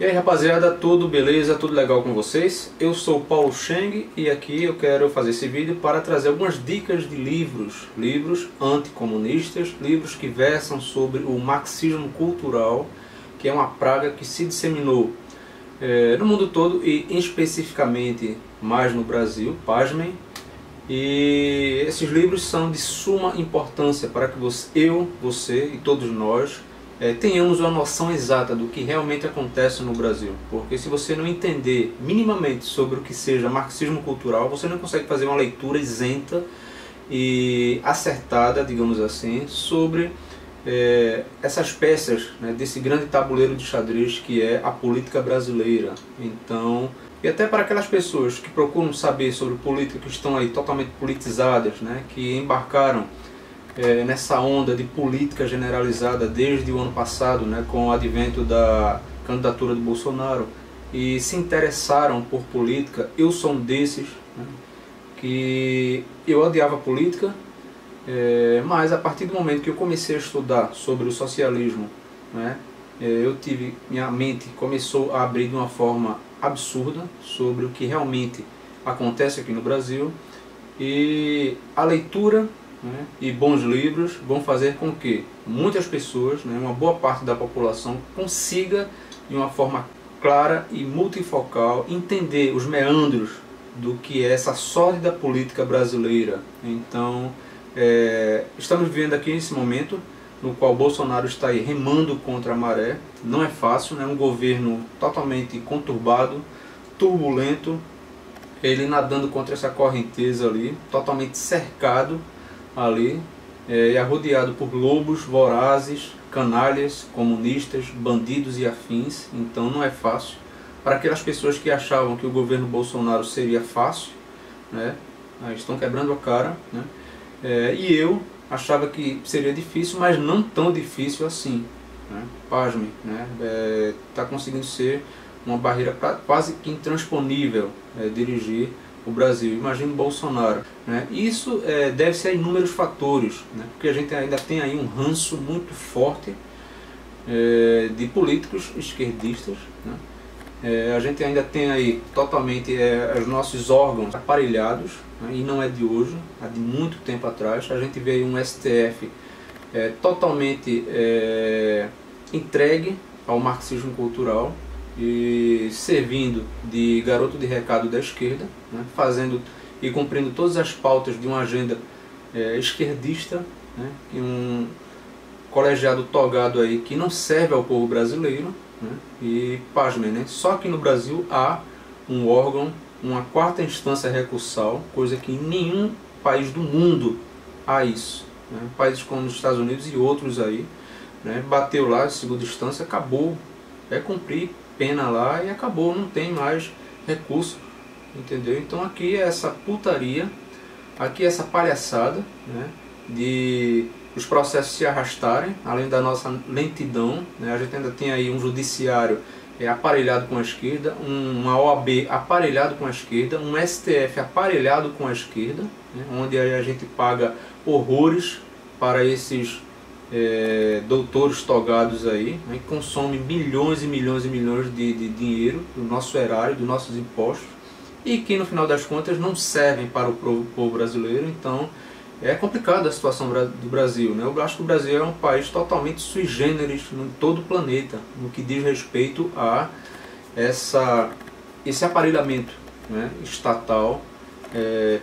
E aí rapaziada, tudo beleza, tudo legal com vocês? Eu sou o Paulo Cheng e aqui eu quero fazer esse vídeo para trazer algumas dicas de livros anticomunistas, livros que versam sobre o marxismo cultural, que é uma praga que se disseminou no mundo todo e especificamente mais no Brasil, pasmem. E esses livros são de suma importância para que você e todos nós tenhamos uma noção exata do que realmente acontece no Brasil. Porque se você não entender minimamente sobre o que seja marxismo cultural, você não consegue fazer uma leitura isenta e acertada, digamos assim, sobre essas peças, né, desse grande tabuleiro de xadrez que é a política brasileira. Então, e até para aquelas pessoas que procuram saber sobre política, que estão aí totalmente politizadas, né, que embarcaram nessa onda de política generalizada desde o ano passado, né, com o advento da candidatura do Bolsonaro, e se interessaram por política. Eu sou um desses, né, que eu odiava política, mas a partir do momento que eu comecei a estudar sobre o socialismo, né, minha mente começou a abrir de uma forma absurda sobre o que realmente acontece aqui no Brasil, e a leitura, né, e bons livros vão fazer com que muitas pessoas, né, uma boa parte da população, consiga de uma forma clara e multifocal entender os meandros do que é essa sórdida política brasileira. Então estamos vivendo aqui nesse momento no qual Bolsonaro está aí remando contra a maré. Não é fácil, né? Um governo totalmente conturbado, turbulento, ele nadando contra essa correnteza ali, totalmente cercado ali, e arrodeado por lobos vorazes, canalhas, comunistas, bandidos e afins. Então não é fácil. Para aquelas pessoas que achavam que o governo Bolsonaro seria fácil, né, estão quebrando a cara, né? E eu achava que seria difícil, mas não tão difícil assim, né? Pasmem, né? Tá conseguindo ser uma barreira quase que intransponível dirigir o Brasil. Imagina Bolsonaro, né? Isso deve-se a inúmeros fatores, né? Porque a gente ainda tem aí um ranço muito forte de políticos esquerdistas, né? A gente ainda tem aí totalmente os nossos órgãos aparelhados, né? E não é de hoje, é de muito tempo atrás. A gente vê aí um STF totalmente entregue ao marxismo cultural e servindo de garoto de recado da esquerda, né, fazendo e cumprindo todas as pautas de uma agenda esquerdista, né, e um colegiado togado aí que não serve ao povo brasileiro, né, e pasmem, né, só que no Brasil há um órgão, uma quarta instância recursal, coisa que em nenhum país do mundo há isso, né, países como os Estados Unidos e outros aí, né, bateu lá, segunda instância, acabou, cumprir pena lá e acabou, não tem mais recurso, entendeu? Então aqui é essa putaria, aqui é essa palhaçada, né, de os processos se arrastarem, além da nossa lentidão, né? A gente ainda tem aí um judiciário aparelhado com a esquerda, uma OAB aparelhado com a esquerda, um STF aparelhado com a esquerda, né, onde a gente paga horrores para esses doutores togados aí, né, que consomem bilhões e milhões e milhões de dinheiro do nosso erário, dos nossos impostos, e que no final das contas não servem para o povo brasileiro. Então é complicada a situação do Brasil, né? Eu acho que o Brasil é um país totalmente sui generis em todo o planeta, no que diz respeito a esse aparelhamento, né, estatal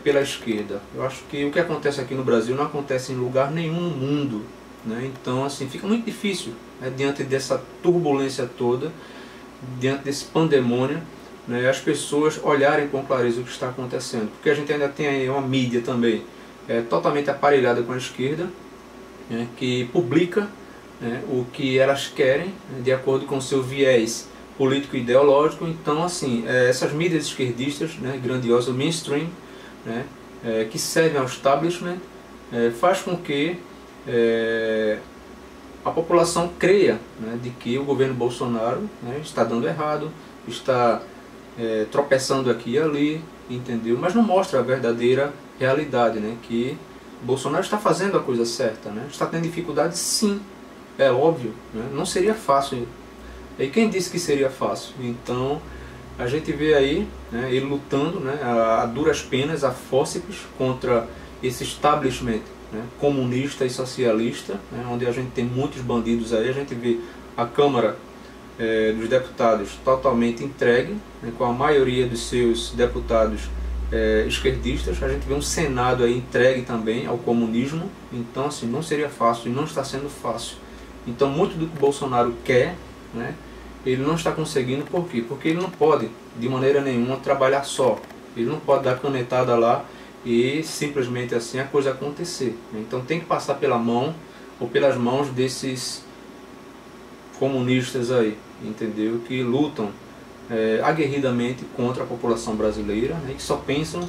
pela esquerda. Eu acho que o que acontece aqui no Brasil não acontece em lugar nenhum no mundo, né? Então assim, fica muito difícil, né, diante dessa turbulência toda, diante desse pandemônio, né, as pessoas olharem com clareza o que está acontecendo, porque a gente ainda tem aí uma mídia também totalmente aparelhada com a esquerda, né, que publica, né, o que elas querem, né, de acordo com o seu viés político e ideológico. Então assim, essas mídias esquerdistas, né, grandiosas, mainstream, né, que servem ao establishment, faz com que a população creia, né, de que o governo Bolsonaro, né, está dando errado, está tropeçando aqui e ali, entendeu? Mas não mostra a verdadeira realidade, né, que Bolsonaro está fazendo a coisa certa, né? Está tendo dificuldade, sim, é óbvio, né? Não seria fácil E quem disse que seria fácil? Então a gente vê aí, né, ele lutando, né, a duras penas, a fórceps, contra esse establishment, né, comunista e socialista, né, onde a gente tem muitos bandidos aí. A gente vê a Câmara dos Deputados totalmente entregue, né, com a maioria dos seus deputados esquerdistas. A gente vê um Senado aí entregue também ao comunismo. Então assim, não seria fácil, e não está sendo fácil. Então muito do que o Bolsonaro quer, né, ele não está conseguindo. Por quê? Porque ele não pode de maneira nenhuma trabalhar só. Ele não pode dar canetada lá e simplesmente assim a coisa acontecer. Então tem que passar pela mão ou pelas mãos desses comunistas aí, entendeu? Que lutam aguerridamente contra a população brasileira, né? E que só pensam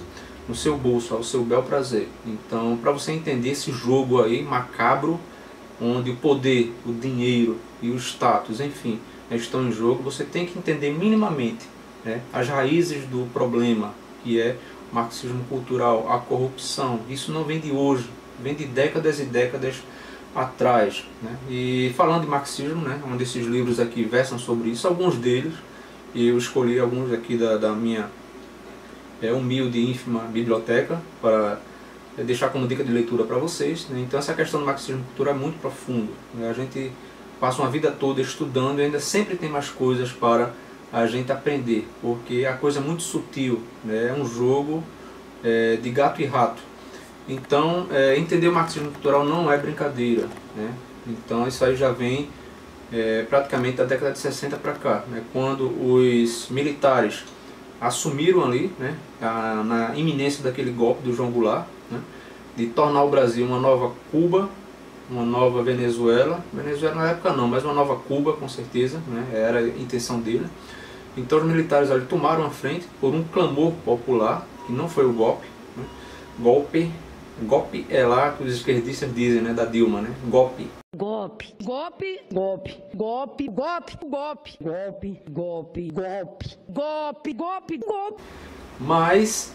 no seu bolso, ao seu bel prazer. Então, para você entender esse jogo aí macabro, onde o poder, o dinheiro e o status, enfim, estão em jogo, você tem que entender minimamente, né, as raízes do problema, que é o marxismo cultural, a corrupção. Isso não vem de hoje, vem de décadas e décadas atrás, né? E falando de marxismo, né, um desses livros aqui versam sobre isso, alguns deles, e eu escolhi alguns aqui da minha humilde e ínfima biblioteca para deixar como dica de leitura para vocês, né? Então essa questão do marxismo cultural é muito profundo, né? A gente passa uma vida toda estudando e ainda sempre tem mais coisas para a gente aprender, porque a coisa é muito sutil, né? É um jogo de gato e rato. Então entender o marxismo cultural não é brincadeira, né? Então isso aí já vem praticamente da década de 60 para cá, né? Quando os militares assumiram ali, né, na iminência daquele golpe do João Goulart, né, de tornar o Brasil uma nova Cuba, uma nova Venezuela. Venezuela na época não, mas uma nova Cuba com certeza, né, era a intenção dele. Então os militares ali tomaram a frente por um clamor popular, que não foi o golpe, né. Golpe é lá que os esquerdistas dizem, né, da Dilma, né, golpe. Golpe, golpe, golpe, golpe, golpe, golpe, golpe, golpe, golpe, golpe, golpe, golpe. Mas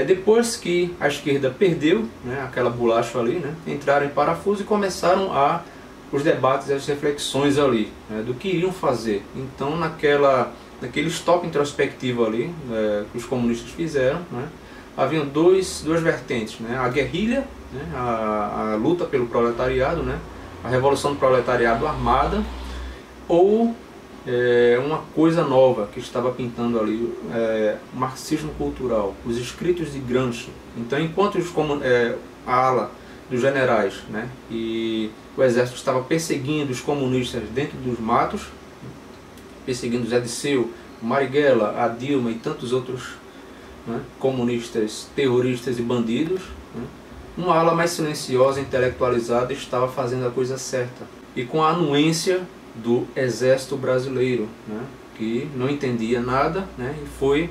depois que a esquerda perdeu, né, aquela bolacha ali, né, entraram em parafuso e começaram os debates e as reflexões ali, né, do que iriam fazer. Então naquele stop introspectivo ali que os comunistas fizeram, né, haviam duas vertentes, né, a guerrilha, né, a luta pelo proletariado, né, a revolução do proletariado armada, ou uma coisa nova que estava pintando ali, o marxismo cultural, os escritos de Gramsci. Então enquanto a ala dos generais, né, e o exército estava perseguindo os comunistas dentro dos matos, perseguindo Zé Disseu, Marighella, a Dilma e tantos outros, né, comunistas, terroristas e bandidos, né, uma ala mais silenciosa, intelectualizada, estava fazendo a coisa certa. E com a anuência do exército brasileiro, né, que não entendia nada, né, e foi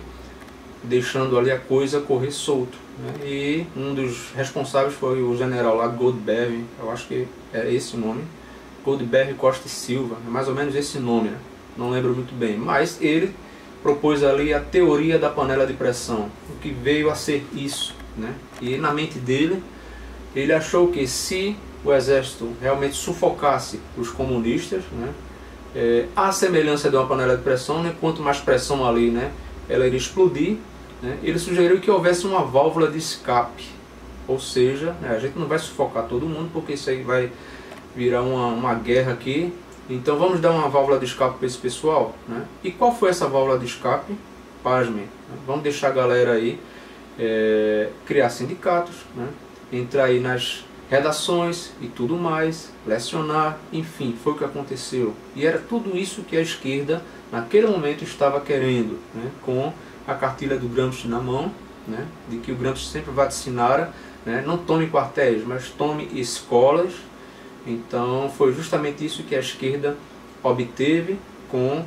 deixando ali a coisa correr solto, né. E um dos responsáveis foi o general lá, Godberry, eu acho que é esse o nome, Godberry Costa e Silva, é mais ou menos esse nome, né, não lembro muito bem, mas ele propôs ali a teoria da panela de pressão, o que veio a ser isso, né. E na mente dele, ele achou que se o exército realmente sufocasse os comunistas, né, à semelhança de uma panela de pressão, né, quanto mais pressão ali, né, ela iria explodir, né, ele sugeriu que houvesse uma válvula de escape, ou seja, né, a gente não vai sufocar todo mundo, porque isso aí vai virar uma guerra aqui, então vamos dar uma válvula de escape para esse pessoal, né. E qual foi essa válvula de escape? Pasmem, né, vamos deixar a galera aí criar sindicatos, né, entrar aí nas redações e tudo mais, lecionar, enfim, foi o que aconteceu. E era tudo isso que a esquerda naquele momento estava querendo, né, com a cartilha do Gramsci na mão, né, de que o Gramsci sempre vaticinara, né, não tome quartéis, mas tome escolas. Então foi justamente isso que a esquerda obteve com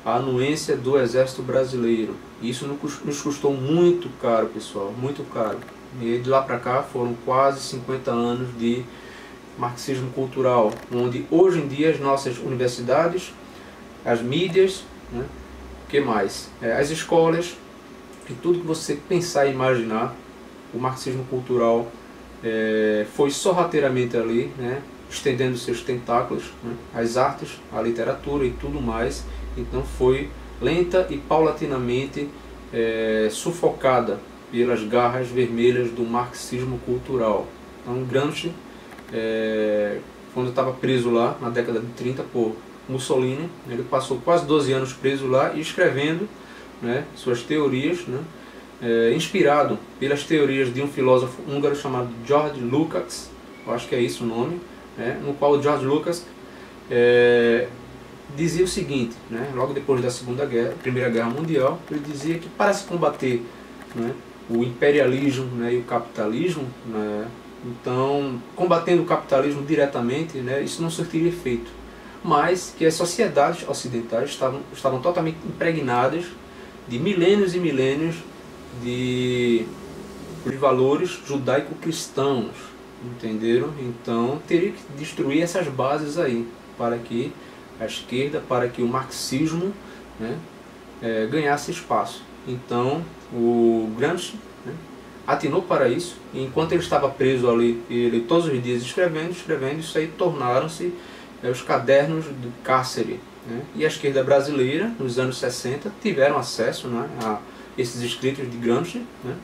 a anuência do exército brasileiro. Isso nos custou muito caro, pessoal, muito caro. E de lá para cá foram quase 50 anos de marxismo cultural, onde hoje em dia as nossas universidades, as mídias, né, que mais? As escolas, e tudo que você pensar e imaginar, o marxismo cultural foi sorrateiramente ali, né, estendendo seus tentáculos, né, as artes, a literatura e tudo mais, então foi lenta e paulatinamente sufocada pelas garras vermelhas do marxismo cultural. Então Gramsci, quando estava preso lá na década de 30 por Mussolini, ele passou quase 12 anos preso lá e escrevendo, né, suas teorias, né, inspirado pelas teorias de um filósofo húngaro chamado George Lukács, eu acho que é isso o nome, né, no qual George Lukács dizia o seguinte, né, logo depois da Primeira Guerra Mundial, ele dizia que para se combater, né, o imperialismo, né, e o capitalismo, né, então combatendo o capitalismo diretamente, né, isso não surtiria efeito, mas que as sociedades ocidentais estavam totalmente impregnadas de milênios e milênios de valores judaico-cristãos, entenderam? Então teria que destruir essas bases aí, para que a esquerda, para que o marxismo, né, ganhasse espaço. Então o Gramsci, né, atinou para isso, e enquanto ele estava preso ali, ele todos os dias escrevendo, isso aí tornaram-se os cadernos do cárcere, né? E a esquerda brasileira, nos anos 60, tiveram acesso, né, a esses escritos de Gramsci, né?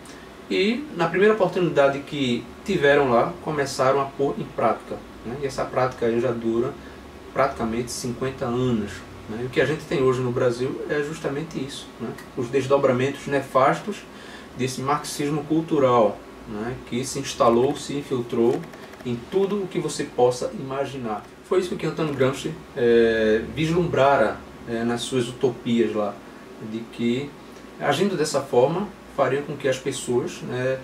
E na primeira oportunidade que tiveram lá, começaram a pôr em prática, né? E essa prática aí já dura praticamente 50 anos. Né? E o que a gente tem hoje no Brasil é justamente isso, né? Os desdobramentos nefastos desse marxismo cultural, né, que se instalou, se infiltrou em tudo o que você possa imaginar. Foi isso que Antônio Gramsci vislumbrara nas suas utopias lá, de que agindo dessa forma faria com que as pessoas, né,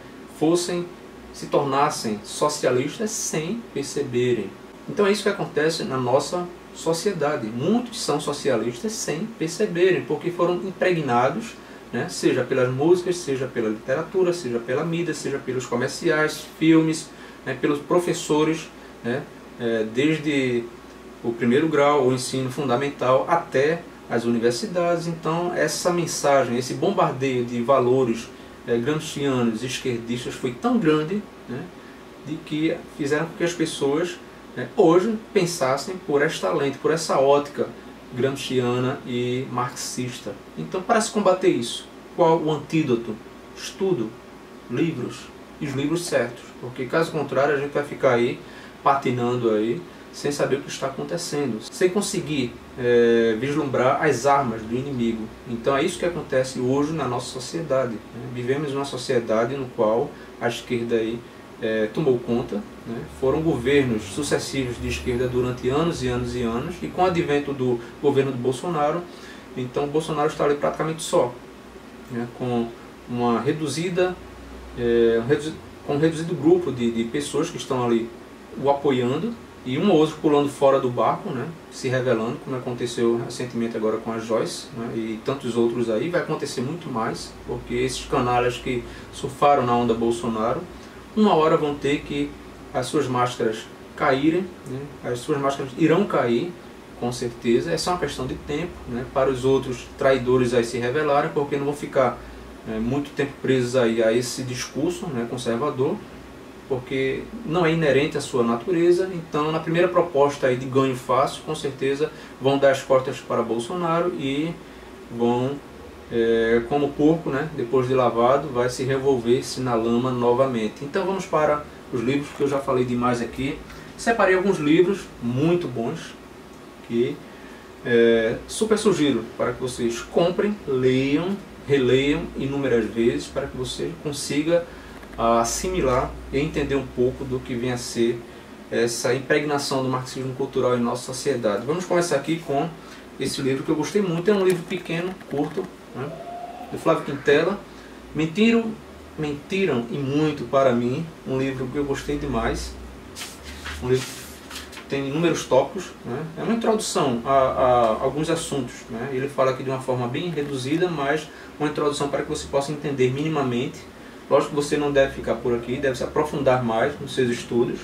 se tornassem socialistas sem perceberem. Então é isso que acontece na nossa sociedade. Muitos são socialistas sem perceberem, porque foram impregnados, né, seja pelas músicas, seja pela literatura, seja pela mídia, seja pelos comerciais, filmes, né, pelos professores, né, desde o primeiro grau, o ensino fundamental, até as universidades. Então essa mensagem, esse bombardeio de valores gramscianos e esquerdistas foi tão grande, né, de que fizeram com que as pessoas, né, hoje pensassem por esta lente, por essa ótica gramsciana e marxista. Então, para se combater isso, qual o antídoto? Estudo, livros, e os livros certos, porque caso contrário a gente vai ficar aí patinando aí, sem saber o que está acontecendo, sem conseguir vislumbrar as armas do inimigo. Então é isso que acontece hoje na nossa sociedade, né? Vivemos uma sociedade no qual a esquerda aí tomou conta, né? Foram governos sucessivos de esquerda durante anos e anos e anos, e com o advento do governo do Bolsonaro, então o Bolsonaro está ali praticamente só, né? Com uma reduzida, com um reduzido grupo de pessoas que estão ali o apoiando, e um ou outro pulando fora do barco, né, se revelando, como aconteceu recentemente agora com a Joyce, né, e tantos outros aí. Vai acontecer muito mais, porque esses canalhas que surfaram na onda Bolsonaro, uma hora vão ter que as suas máscaras caírem, né, as suas máscaras irão cair, com certeza. É só uma questão de tempo, né, para os outros traidores aí se revelarem, porque não vão ficar muito tempo presos aí a esse discurso, né, conservador, porque não é inerente à sua natureza. Então, na primeira proposta aí de ganho fácil, com certeza vão dar as costas para Bolsonaro e vão, como porco, né, depois de lavado, vai se revolver-se na lama novamente. Então vamos para os livros, que eu já falei demais aqui. Separei alguns livros muito bons, que super sugiro para que vocês comprem, leiam, releiam inúmeras vezes, para que você consiga assimilar e entender um pouco do que vem a ser essa impregnação do marxismo cultural em nossa sociedade. Vamos começar aqui com esse livro que eu gostei muito. É um livro pequeno, curto, né, do Flávio Quintela, Mentiram e Muito para Mim. Um livro que eu gostei demais. Um livro que tem inúmeros tópicos, né? É uma introdução a alguns assuntos, né? Ele fala aqui de uma forma bem reduzida, mas uma introdução para que você possa entender minimamente. Lógico que você não deve ficar por aqui, deve se aprofundar mais nos seus estudos,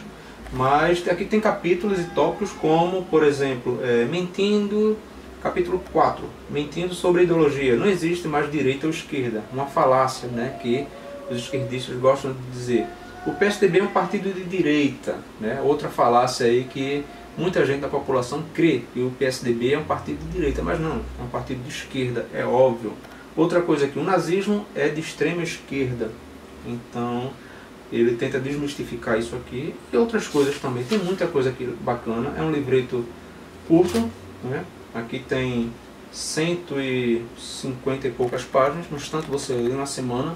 mas aqui tem capítulos e tópicos como, por exemplo, Mentindo, capítulo 4, Mentindo sobre a ideologia. Não existe mais direita ou esquerda, uma falácia, né, que os esquerdistas gostam de dizer. O PSDB é um partido de direita, né, outra falácia aí que Muita gente da população crê que o PSDB é um partido de direita, mas não, é um partido de esquerda, é óbvio. Outra coisa aqui, o nazismo é de extrema esquerda, então ele tenta desmistificar isso aqui e outras coisas também. Tem muita coisa aqui bacana, é um livreto curto, né? Aqui tem 150 e poucas páginas, no instante você lê na semana.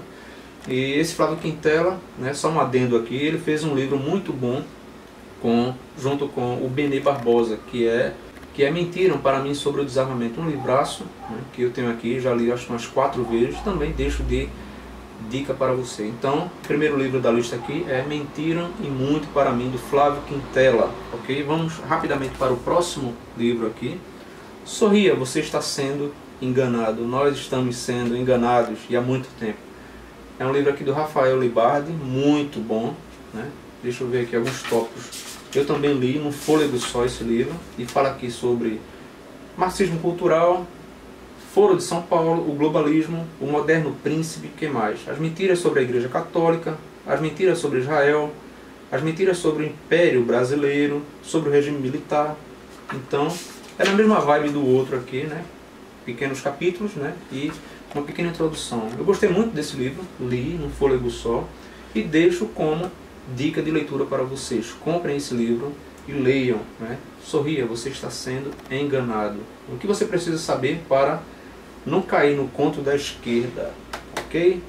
E esse Flávio Quintela, né, só um adendo aqui, ele fez um livro muito bom junto com o Benê Barbosa, que é Mentiram para mim sobre o desarmamento, um livraço, né, que eu tenho aqui, já li acho que umas 4 vezes, também deixo de dica para você. Então, o primeiro livro da lista aqui é Mentiram e Muito para mim, do Flávio Quintela, ok? Vamos rapidamente para o próximo livro aqui. Sorria, você está sendo enganado, nós estamos sendo enganados e há muito tempo. É um livro aqui do Rafael Libardi, muito bom, né? Deixa eu ver aqui alguns tópicos. Eu também li num fôlego só esse livro, e fala aqui sobre marxismo cultural, Foro de São Paulo, o globalismo, o moderno príncipe, que mais? As mentiras sobre a Igreja Católica, as mentiras sobre Israel, as mentiras sobre o Império Brasileiro, sobre o regime militar. Então, é na mesma vibe do outro aqui, né? Pequenos capítulos, né? E uma pequena introdução. Eu gostei muito desse livro, li num fôlego só, e deixo como dica de leitura para vocês. Comprem esse livro e leiam, né? Sorria, você está sendo enganado. O que você precisa saber para não cair no conto da esquerda, ok?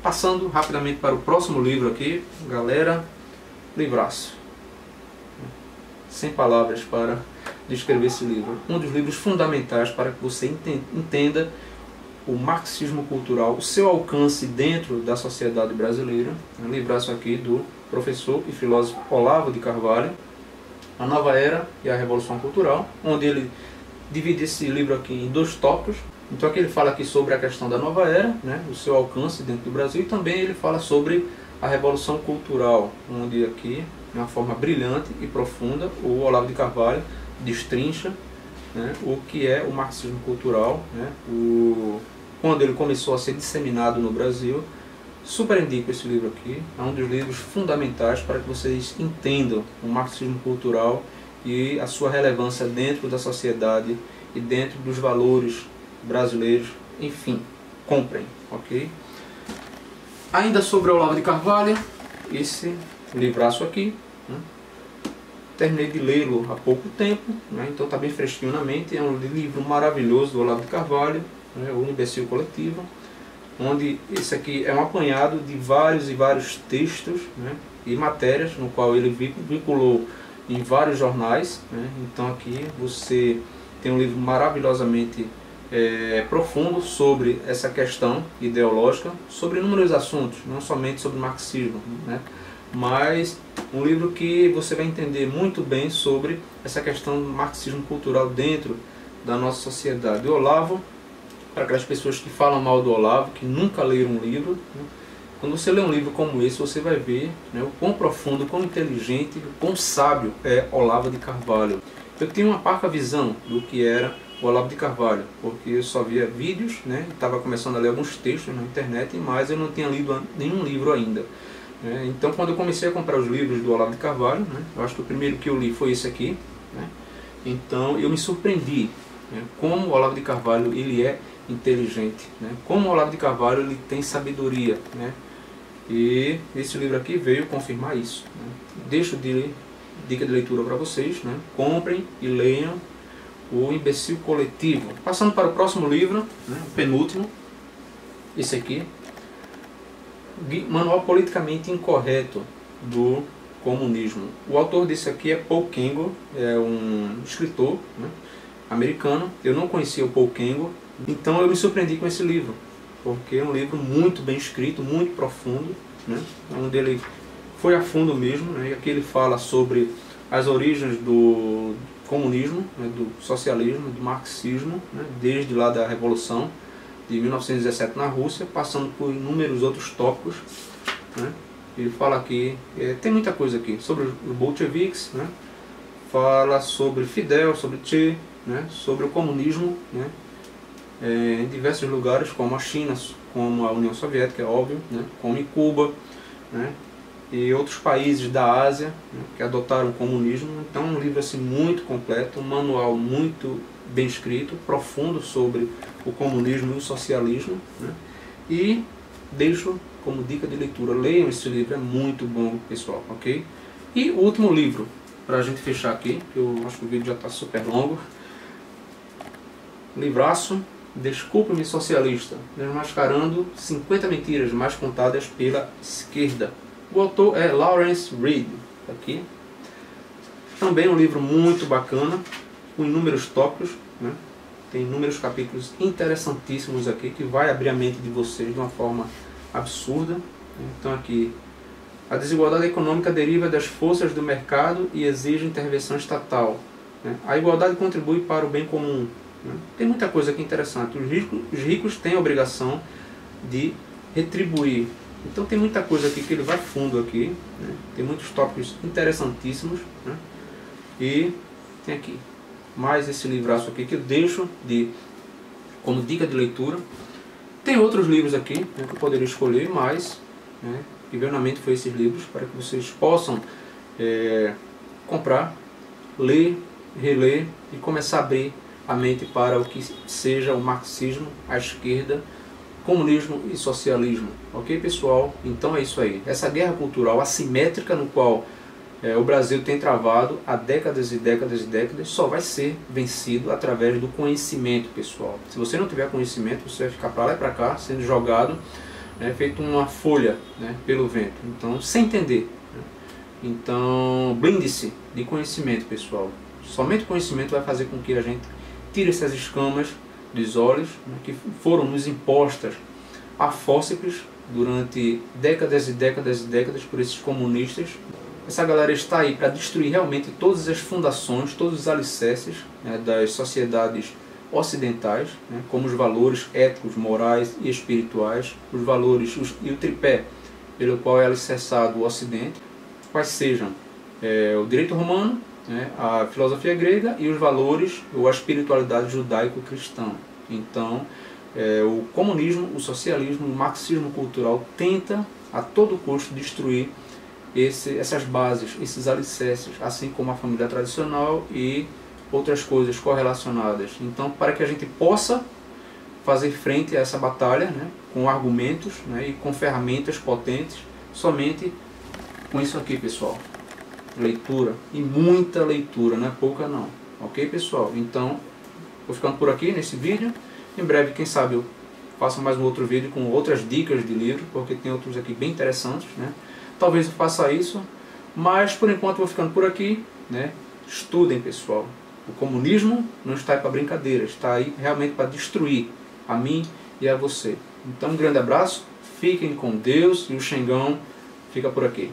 Passando rapidamente para o próximo livro aqui, galera, livraço. Sem palavras para descrever esse livro. Um dos livros fundamentais para que você entenda o marxismo cultural, o seu alcance dentro da sociedade brasileira. Um livraço aqui do professor e filósofo Olavo de Carvalho, A Nova Era e a Revolução Cultural, onde ele divide esse livro aqui em 2 tópicos. Então aqui ele fala aqui sobre a questão da Nova Era, né, o seu alcance dentro do Brasil, e também ele fala sobre a Revolução Cultural, onde aqui, de uma forma brilhante e profunda, o Olavo de Carvalho destrincha, né, o que é o marxismo cultural, né, quando ele começou a ser disseminado no Brasil. Super indico esse livro aqui, é um dos livros fundamentais para que vocês entendam o marxismo cultural e a sua relevância dentro da sociedade e dentro dos valores brasileiros. Enfim, comprem, ok? Ainda sobre o Olavo de Carvalho, esse livraço aqui, né? Terminei de lê-lo há pouco tempo, né? Então está bem fresquinho na mente. É um livro maravilhoso do Olavo de Carvalho, né? O Imbecil Coletivo, onde esse aqui é um apanhado de vários e vários textos, né, e matérias, no qual ele vinculou em vários jornais, né. Então aqui você tem um livro maravilhosamente profundo sobre essa questão ideológica, sobre inúmeros assuntos, não somente sobre marxismo, né, mas um livro que você vai entender muito bem sobre essa questão do marxismo cultural dentro da nossa sociedade. O Olavo, para aquelas pessoas que falam mal do Olavo, que nunca leram um livro, né? Quando você lê um livro como esse, você vai ver, né, o quão profundo, quão inteligente, o quão sábio é Olavo de Carvalho. Eu tinha uma parca visão do que era o Olavo de Carvalho, porque eu só via vídeos, né, estava começando a ler alguns textos na internet, mas eu não tinha lido nenhum livro ainda. Né? Então, quando eu comecei a comprar os livros do Olavo de Carvalho, né, eu acho que o primeiro que eu li foi esse aqui, né? Então eu me surpreendi, né, como o Olavo de Carvalho ele é inteligente, né? Como o Olavo de Carvalho ele tem sabedoria, né? E esse livro aqui veio confirmar isso, né? Deixo dica de leitura para vocês, né? Comprem e leiam o Imbecil Coletivo. Passando para o próximo livro, né? O penúltimo, esse aqui, Manual Politicamente Incorreto do Comunismo. O autor desse aqui é Paul Kengo, é um escritor, né, americano. Eu não conhecia o Paul Kengo, então eu me surpreendi com esse livro, porque é um livro muito bem escrito, muito profundo, né, onde ele foi a fundo mesmo, né, e aqui ele fala sobre as origens do comunismo, né, do socialismo, do marxismo, né, desde lá da Revolução de 1917 na Rússia, passando por inúmeros outros tópicos, né. Ele fala aqui, tem muita coisa aqui, sobre os bolcheviques, né, fala sobre Fidel, sobre Che, né, sobre o comunismo, né, em diversos lugares, como a China, como a União Soviética, é óbvio, né, como em Cuba, né, e outros países da Ásia, né, que adotaram o comunismo. Então é um livro assim, muito completo, um manual muito bem escrito, profundo sobre o comunismo e o socialismo, né? E deixo como dica de leitura, leiam esse livro, é muito bom, pessoal, ok? E o último livro, para a gente fechar aqui, que eu acho que o vídeo já está super longo. Livraço, Desculpe-me Socialista, desmascarando 50 mentiras mais contadas pela esquerda. O autor é Lawrence Reed, aqui. Também um livro muito bacana, com inúmeros tópicos, né? Tem inúmeros capítulos interessantíssimos aqui, que vai abrir a mente de vocês de uma forma absurda. Então aqui, a desigualdade econômica deriva das forças do mercado e exige intervenção estatal, né? A igualdade contribui para o bem comum, né? Tem muita coisa aqui interessante. Os ricos têm a obrigação de retribuir. Então tem muita coisa aqui que ele vai fundo aqui, né? Tem muitos tópicos interessantíssimos, né? E tem aqui mais esse livraço aqui que eu deixo como dica de leitura. Tem outros livros aqui, né, que eu poderia escolher, mas né, que veio na mente foi esses livros, para que vocês possam comprar, ler, reler e começar a abrir a mente para o que seja o marxismo, a esquerda, comunismo e socialismo. Ok, pessoal? Então é isso aí. Essa guerra cultural assimétrica no qual o Brasil tem travado há décadas e décadas e décadas, só vai ser vencido através do conhecimento, pessoal. Se você não tiver conhecimento, você vai ficar para lá e para cá, sendo jogado, né, feito uma folha, né, pelo vento. Então, sem entender, né? Então, blinde-se de conhecimento, pessoal. Somente o conhecimento vai fazer com que a gente tire essas escamas dos olhos, né, que foram nos impostas a fórceps durante décadas e décadas e décadas por esses comunistas. Essa galera está aí para destruir realmente todas as fundações, todos os alicerces, né, das sociedades ocidentais, né, como os valores éticos, morais e espirituais, os valores e o tripé pelo qual é alicerçado o Ocidente, quais sejam o direito romano, né, a filosofia grega e os valores ou a espiritualidade judaico-cristã. Então, o comunismo, o socialismo, o marxismo cultural tenta a todo custo destruir essas bases, esses alicerces, assim como a família tradicional e outras coisas correlacionadas. Então, para que a gente possa fazer frente a essa batalha, né, com argumentos, né, e com ferramentas potentes, somente com isso aqui, pessoal. Leitura, e muita leitura, não é pouca não. Ok, pessoal? Então, vou ficando por aqui nesse vídeo. Em breve, quem sabe, eu faço mais um outro vídeo com outras dicas de livro, porque tem outros aqui bem interessantes, né? Talvez eu faça isso, mas por enquanto vou ficando por aqui, né? Estudem, pessoal. O comunismo não está aí para brincadeira, está aí realmente para destruir a mim e a você. Então um grande abraço, fiquem com Deus e o Xengão fica por aqui.